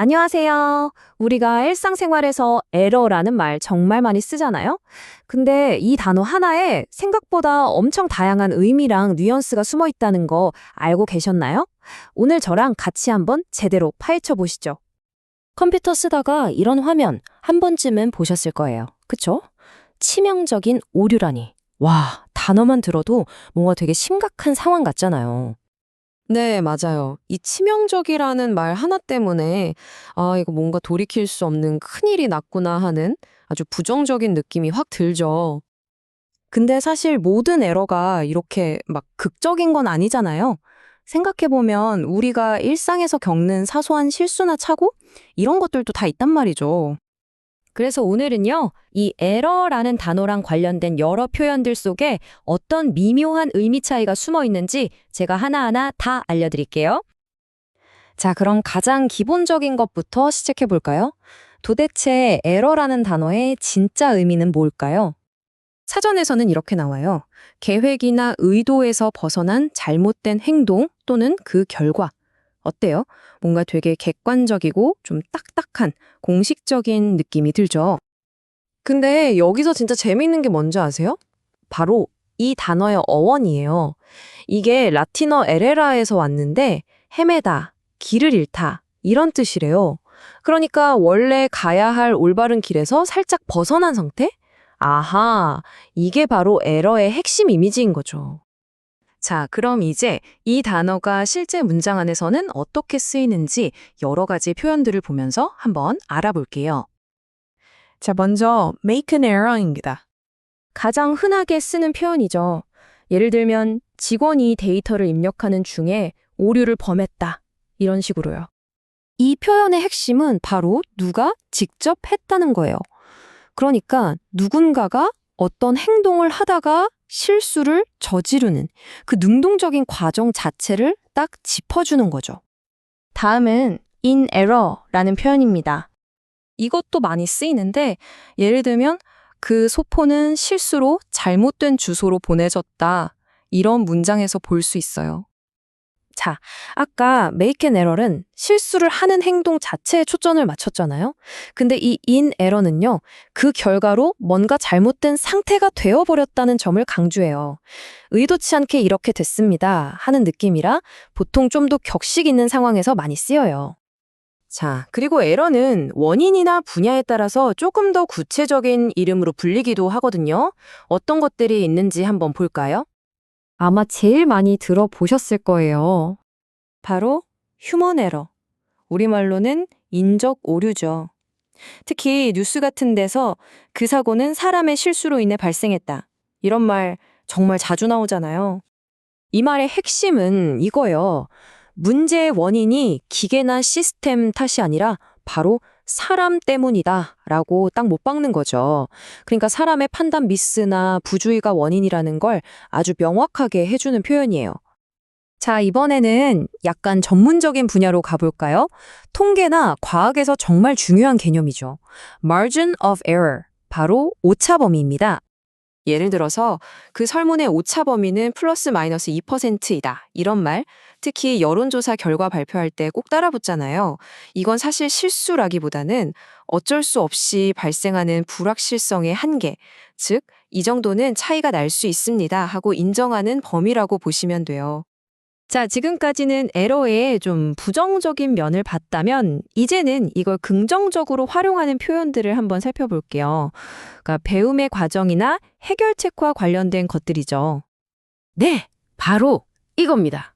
안녕하세요. 우리가 일상생활에서 에러라는 말 정말 많이 쓰잖아요? 근데 이 단어 하나에 생각보다 엄청 다양한 의미랑 뉘앙스가 숨어 있다는 거 알고 계셨나요? 오늘 저랑 같이 한번 제대로 파헤쳐 보시죠. 컴퓨터 쓰다가 이런 화면 한 번쯤은 보셨을 거예요. 그쵸? 치명적인 오류라니. 와, 단어만 들어도 뭔가 되게 심각한 상황 같잖아요. 네, 맞아요. 이 치명적이라는 말 하나 때문에 이거 뭔가 돌이킬 수 없는 큰일이 났구나 하는 아주 부정적인 느낌이 확 들죠. 근데 사실 모든 에러가 이렇게 막 극적인 건 아니잖아요. 생각해보면 우리가 일상에서 겪는 사소한 실수나 착오? 이런 것들도 다 있단 말이죠. 그래서 오늘은요, 이 에러라는 단어랑 관련된 여러 표현들 속에 어떤 미묘한 의미 차이가 숨어 있는지 제가 하나하나 다 알려드릴게요. 자, 그럼 가장 기본적인 것부터 시작해 볼까요? 도대체 에러라는 단어의 진짜 의미는 뭘까요? 사전에서는 이렇게 나와요. 계획이나 의도에서 벗어난 잘못된 행동 또는 그 결과. 어때요? 뭔가 되게 객관적이고 좀 딱딱한 공식적인 느낌이 들죠. 근데 여기서 진짜 재미있는 게 뭔지 아세요? 바로 이 단어의 어원이에요. 이게 라틴어 에레라에서 왔는데 헤매다, 길을 잃다 이런 뜻이래요. 그러니까 원래 가야 할 올바른 길에서 살짝 벗어난 상태? 아하, 이게 바로 에러의 핵심 이미지인 거죠. 자, 그럼 이제 이 단어가 실제 문장 안에서는 어떻게 쓰이는지 여러 가지 표현들을 보면서 한번 알아볼게요. 자, 먼저 make an error입니다. 가장 흔하게 쓰는 표현이죠. 예를 들면 직원이 데이터를 입력하는 중에 오류를 범했다. 이런 식으로요. 이 표현의 핵심은 바로 누가 직접 했다는 거예요. 그러니까 누군가가 어떤 행동을 하다가 실수를 저지르는 그 능동적인 과정 자체를 딱 짚어주는 거죠. 다음은 in error라는 표현입니다. 이것도 많이 쓰이는데 예를 들면 그 소포는 실수로 잘못된 주소로 보내졌다. 이런 문장에서 볼 수 있어요. 자, 아까 make an error은 실수를 하는 행동 자체에 초점을 맞췄잖아요. 근데 이 in error는요, 그 결과로 뭔가 잘못된 상태가 되어버렸다는 점을 강조해요. 의도치 않게 이렇게 됐습니다 하는 느낌이라 보통 좀 더 격식 있는 상황에서 많이 쓰여요. 자, 그리고 에러는 원인이나 분야에 따라서 조금 더 구체적인 이름으로 불리기도 하거든요. 어떤 것들이 있는지 한번 볼까요? 아마 제일 많이 들어보셨을 거예요. 바로 휴먼 에러. 우리말로는 인적 오류죠. 특히 뉴스 같은 데서 그 사고는 사람의 실수로 인해 발생했다. 이런 말 정말 자주 나오잖아요. 이 말의 핵심은 이거예요. 문제의 원인이 기계나 시스템 탓이 아니라 바로 사람 때문이다 라고 딱 못 박는 거죠. 그러니까 사람의 판단 미스나 부주의가 원인이라는 걸 아주 명확하게 해주는 표현이에요. 자, 이번에는 약간 전문적인 분야로 가볼까요? 통계나 과학에서 정말 중요한 개념이죠. Margin of error, 바로 오차 범위입니다. 예를 들어서 그 설문의 오차 범위는 플러스 마이너스 2%이다. 이런 말, 특히 여론조사 결과 발표할 때 꼭 따라붙잖아요. 이건 사실 실수라기보다는 어쩔 수 없이 발생하는 불확실성의 한계, 즉, 이 정도는 차이가 날 수 있습니다 하고 인정하는 범위라고 보시면 돼요. 자, 지금까지는 에러의 좀 부정적인 면을 봤다면 이제는 이걸 긍정적으로 활용하는 표현들을 한번 살펴볼게요. 그러니까 배움의 과정이나 해결책과 관련된 것들이죠. 네, 바로 이겁니다.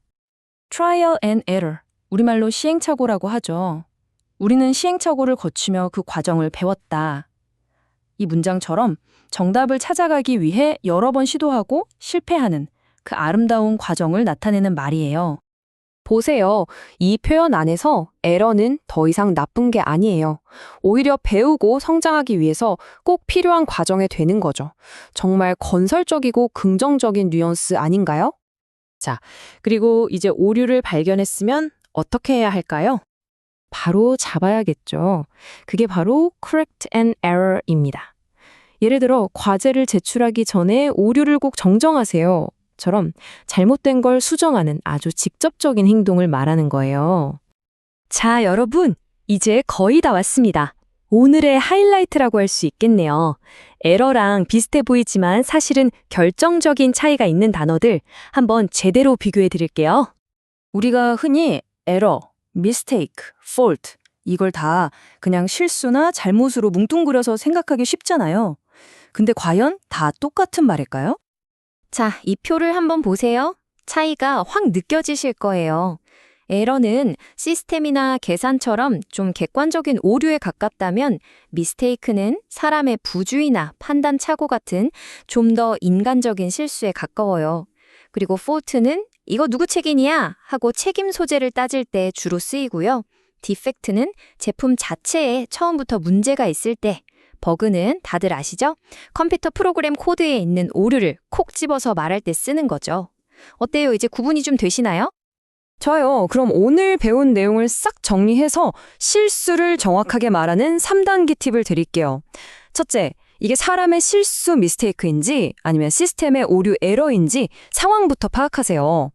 Trial and error. 우리말로 시행착오라고 하죠. 우리는 시행착오를 거치며 그 과정을 배웠다. 이 문장처럼 정답을 찾아가기 위해 여러 번 시도하고 실패하는 그 아름다운 과정을 나타내는 말이에요. 보세요. 이 표현 안에서 에러는 더 이상 나쁜 게 아니에요. 오히려 배우고 성장하기 위해서 꼭 필요한 과정에 되는 거죠. 정말 건설적이고 긍정적인 뉘앙스 아닌가요? 자, 그리고 이제 오류를 발견했으면 어떻게 해야 할까요? 바로 잡아야겠죠. 그게 바로 correct and error입니다. 예를 들어 과제를 제출하기 전에 오류를 꼭 정정하세요. 처럼 잘못된 걸 수정하는 아주 직접적인 행동을 말하는 거예요. 자, 여러분, 이제 거의 다 왔습니다. 오늘의 하이라이트라고 할 수 있겠네요. 에러랑 비슷해 보이지만 사실은 결정적인 차이가 있는 단어들 한번 제대로 비교해 드릴게요. 우리가 흔히 에러, mistake, fault 이걸 다 그냥 실수나 잘못으로 뭉뚱그려서 생각하기 쉽잖아요. 근데 과연 다 똑같은 말일까요? 자, 이 표를 한번 보세요. 차이가 확 느껴지실 거예요. 에러는 시스템이나 계산처럼 좀 객관적인 오류에 가깝다면 미스테이크는 사람의 부주의나 판단 착오 같은 좀 더 인간적인 실수에 가까워요. 그리고 fault는 이거 누구 책임이야? 하고 책임 소재를 따질 때 주로 쓰이고요. 디펙트는 제품 자체에 처음부터 문제가 있을 때, 버그는 다들 아시죠? 컴퓨터 프로그램 코드에 있는 오류를 콕 집어서 말할 때 쓰는 거죠. 어때요? 이제 구분이 좀 되시나요? 저요. 그럼 오늘 배운 내용을 싹 정리해서 실수를 정확하게 말하는 3단계 팁을 드릴게요. 첫째, 이게 사람의 실수 미스테이크인지 아니면 시스템의 오류 에러인지 상황부터 파악하세요.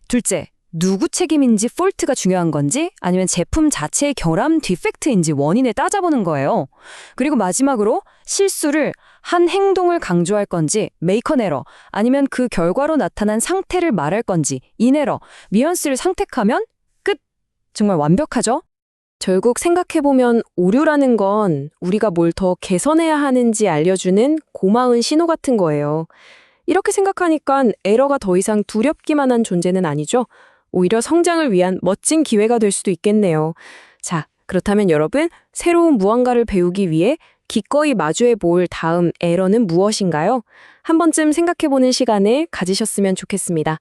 둘째, 누구 책임인지 폴트가 중요한 건지 아니면 제품 자체의 결함 디펙트인지 원인을 따져보는 거예요. 그리고 마지막으로 실수를 한 행동을 강조할 건지 make an error 아니면 그 결과로 나타난 상태를 말할 건지 in error, 뉘앙스를 선택하면 끝! 정말 완벽하죠? 결국 생각해보면 오류라는 건 우리가 뭘 더 개선해야 하는지 알려주는 고마운 신호 같은 거예요. 이렇게 생각하니까 에러가 더 이상 두렵기만 한 존재는 아니죠. 오히려 성장을 위한 멋진 기회가 될 수도 있겠네요. 자, 그렇다면 여러분, 새로운 무언가를 배우기 위해 기꺼이 마주해 볼 다음 에러는 무엇인가요? 한 번쯤 생각해보는 시간을 가지셨으면 좋겠습니다.